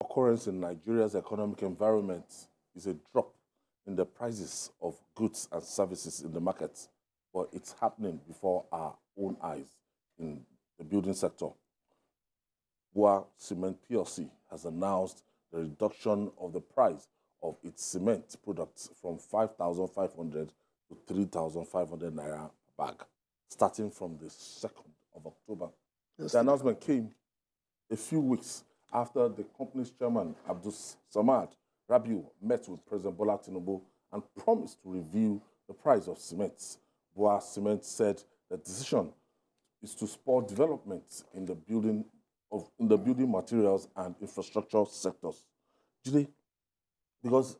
occurrence in Nigeria's economic environment is a drop in the prices of goods and services in the market, but it's happening before our own eyes in the building sector. BUA Cement PLC has announced the reduction of the price of its cement products from 5,500 to 3,500 naira per bag, starting from the 2nd of October. Yes, the announcement came a few weeks after the company's chairman, Abdul Samad Rabiu, met with President Bola Tinubu and promised to review the price of cement. BUA Cement said the decision is to spur development in the building materials and infrastructure sectors. Julie, because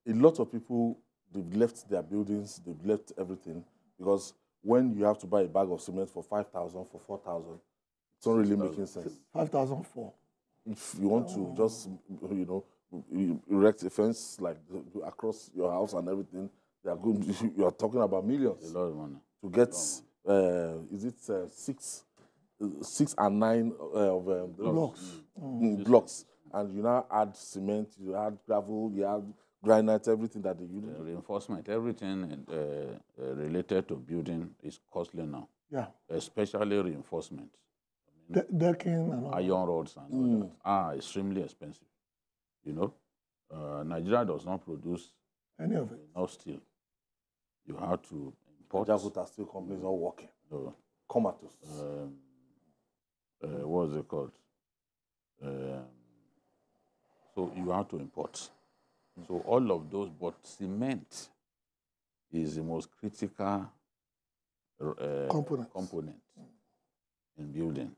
a lot of people, they've left their buildings, they've left everything, because when you have to buy a bag of cement for 5,000, for 4,000, it's not really making sense. 5,004. If you want to just, erect a fence like across your house and everything, they are good. You are talking about millions. A lot of money. To get, is it 6 and 9 of blocks. Blocks. And you now add cement, you add gravel, you add granite, everything that they use. Reinforcement, everything related to building is costly now. Yeah. Especially reinforcement. Decking and all iron rods and all that are extremely expensive. Nigeria does not produce any of it. No steel. You have to import. Jaguta steel companies are working. No. Come at us. What is it called? So you have to import. So all of those, but cement is the most critical component in building.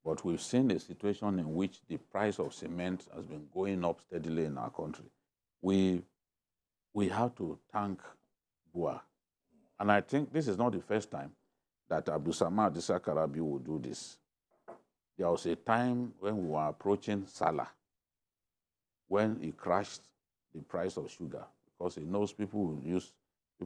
But we've seen a situation in which the price of cement has been going up steadily in our country. We have to thank BUA. And I think this is not the first time that Abdul Samad Karabi will do this. There was a time when we were approaching Salah, when he crashed the price of sugar, because he knows people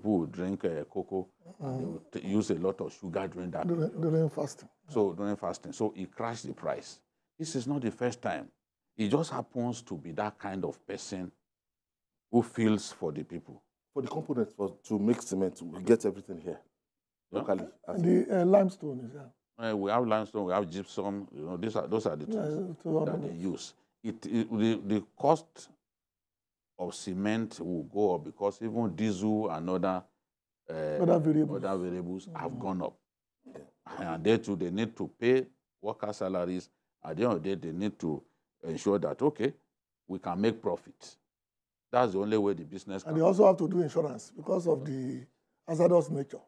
will drink cocoa, and they will use a lot of sugar during that during fasting. So during fasting, so he crashed the price. This is not the first time. He just happens to be that kind of person who feels for the people. For the components to make cement, we get everything here locally. And the limestone is there. We have limestone, we have gypsum. Those are the tools that they use. The cost of cement will go up because even diesel and other variables have gone up. And they too, they need to pay worker salaries. At the end of the day, they need to ensure that, okay, we can make profit. That's the only way the business can. And they also have to do insurance because of the hazardous nature.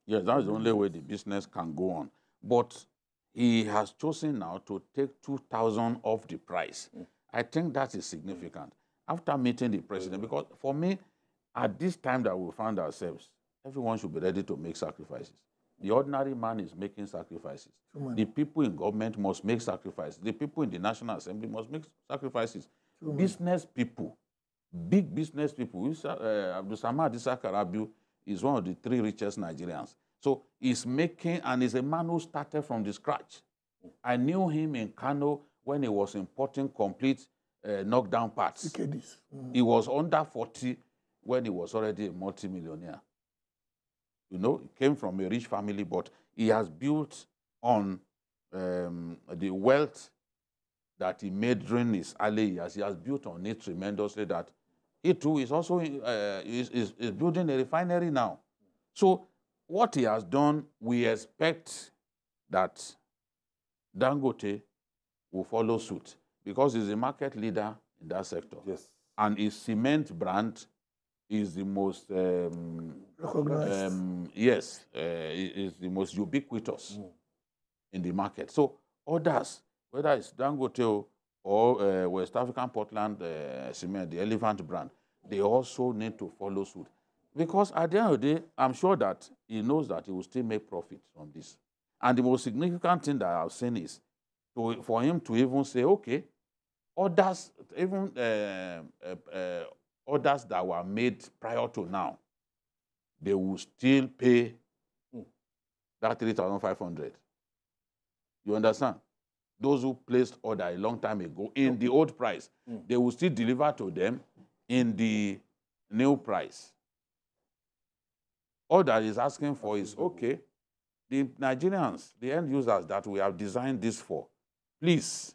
Yes, that's the only way the business can go on. But he has chosen now to take 2,000 off the price. I think that is significant. After meeting the president, because for me, at this time that we found ourselves, everyone should be ready to make sacrifices. The ordinary man is making sacrifices. The people in government must make sacrifices. The people in the National Assembly must make sacrifices. Business people, big business people. Abdul Samad Karabi is one of the 3 richest Nigerians. So he's making, and he's a man who started from the scratch. I knew him in Kano when he was importing complete knockdown parts. He was under 40 when he was already a multi-millionaire. He came from a rich family, but he has built on the wealth that he made during his early years. He has built on it tremendously that he too is also is building a refinery now. So what he has done, we expect that Dangote will follow suit because he's a market leader in that sector. Yes. And his cement brand is the most recognized. Is the most ubiquitous in the market. So others, whether it's Dangote or West African Portland Cement, the Elephant brand, they also need to follow suit. Because at the end of the day, I'm sure that he knows that he will still make profit from this. And the most significant thing that I've seen is for him to even say, okay, others, even others that were made prior to now, they will still pay that 3,500. You understand? those who placed order a long time ago in the old price. They will still deliver to them in the new price. All that is asking for is, okay, the Nigerians, the end users that we have designed this for, please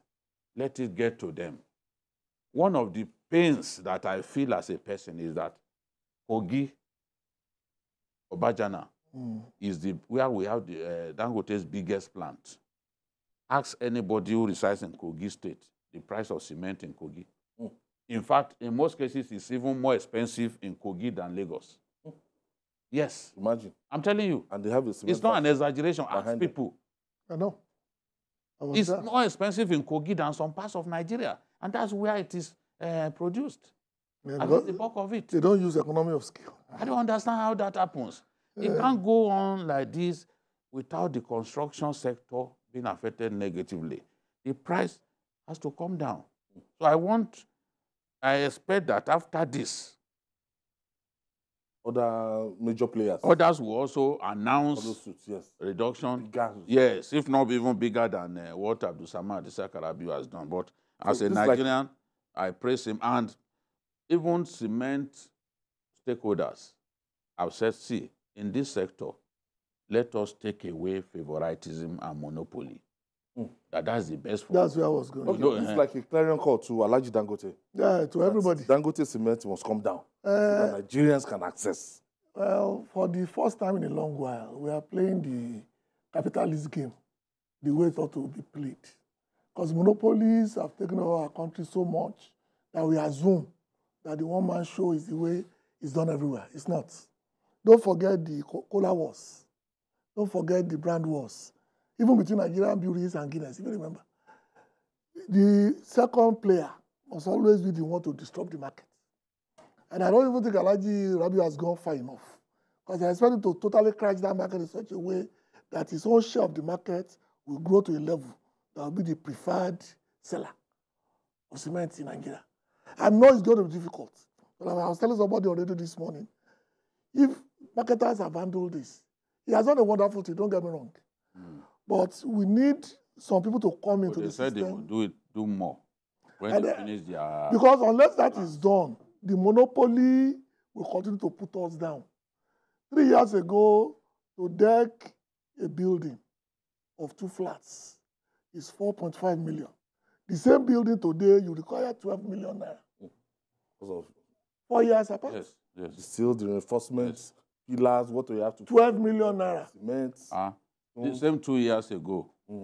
let it get to them. One of the pains that I feel as a person is that Kogi, Obajana, is where we have the Dangote's biggest plant. Ask anybody who resides in Kogi State the price of cement in Kogi. In fact, in most cases, it's even more expensive in Kogi than Lagos. Yes. Imagine. I'm telling you. And they have a cement. It's not an exaggeration. Ask people. I know. It's more expensive in Kogi than some parts of Nigeria. And that's where it is produced. Yeah, At least the bulk of it. They don't use economy of scale. I don't understand how that happens. It can't go on like this without the construction sector being affected negatively. The price has to come down. So I expect that after this, other major players. others will also announce Suits, yes. reduction. Bigger. Yes, if not even bigger than what Abdul Samad Karabiu has done. But as a Nigerian, I praise him. And even cement stakeholders have said, see, in this sector, let us take away favoritism and monopoly. That's the best for That's where I was going. Okay, it's like a clarion call to Alhaji Dangote. Yeah, to everybody. Dangote cement must come down so that Nigerians can access. Well, for the first time in a long while, we are playing the capitalist game the way it ought to be played. Because monopolies have taken over our country so much that we assume that the one-man show is the way it's done everywhere. It's not. Don't forget the cola wars. Don't forget the brand wars. Even between Nigerian breweries and Guinness, if you remember. The second player must always be the one to disrupt the market. And I don't even think Alhaji Rabiu has gone far enough. Because I expect him to totally crash that market in such a way that his own share of the market will grow to a level that will be the preferred seller of cement in Nigeria. I know it's going to be difficult. But I was telling somebody already this morning, if marketers have handled this, he has done a wonderful thing, don't get me wrong. But we need some people to come into the system. They said they will do more when they finish their... Because unless that is done, the monopoly will continue to put us down. 3 years ago, to deck a building of 2 flats is 4.5 million. The same building today, you require 12 million naira. 4 years apart? Yes, yes. The steel, the reinforcements, pillars, what do you have to... 12 million naira. Cement. The same 2 years ago, we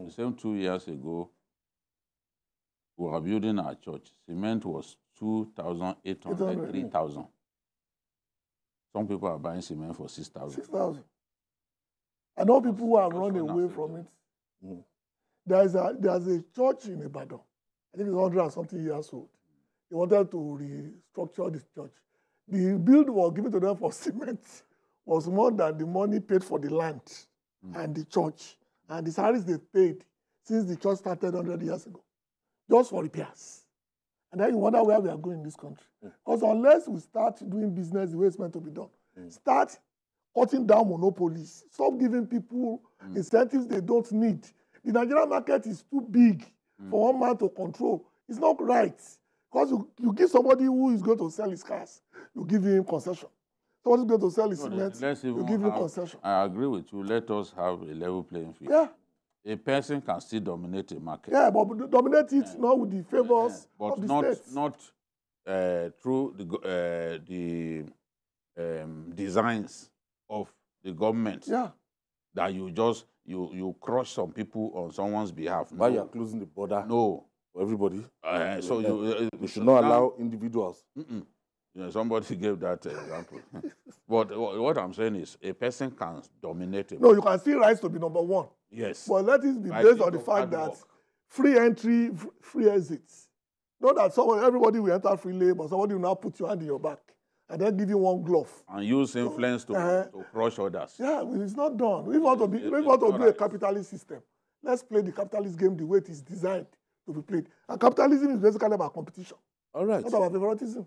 were building our church. Cement was 2,800, 3,000. Some people are buying cement for 6,000. 6,000. I know people who have run away from it. There's a church in Ibadan. I think it's 100 and something years old. They wanted to restructure this church. The bill was given to them for cement was more than the money paid for the land and the church. And the salaries they paid since the church started 100 years ago, just for repairs. And then you wonder where we are going in this country. Because unless we start doing business the way it's meant to be done, start cutting down monopolies, stop giving people incentives they don't need. The Nigerian market is too big for one man to control. It's not right. Because you give somebody who is going to sell his cars, you give him concession. Somebody's going to sell his cement, you give him concession. I agree with you. Let us have a level playing field. Yeah. A person can still dominate a market. Yeah, but dominate it not with the favors of the states. Not through the designs of the government. Yeah. That you crush some people on someone's behalf. Why you are closing the border? No. For everybody. So you should not allow individuals. Yeah, somebody gave that example. But what I'm saying is, a person can dominate it. No, you can still rise to be number one. Yes. But let it be based on the fact that free entry, free exits. Not that everybody will enter freely, but somebody will now put your hand in your back and then give you one glove. And use influence to crush others. Yeah, it's not done. We want to do a capitalist system. Let's play the capitalist game the way it is designed to be played. And capitalism is basically about competition. All right. Not about favoritism.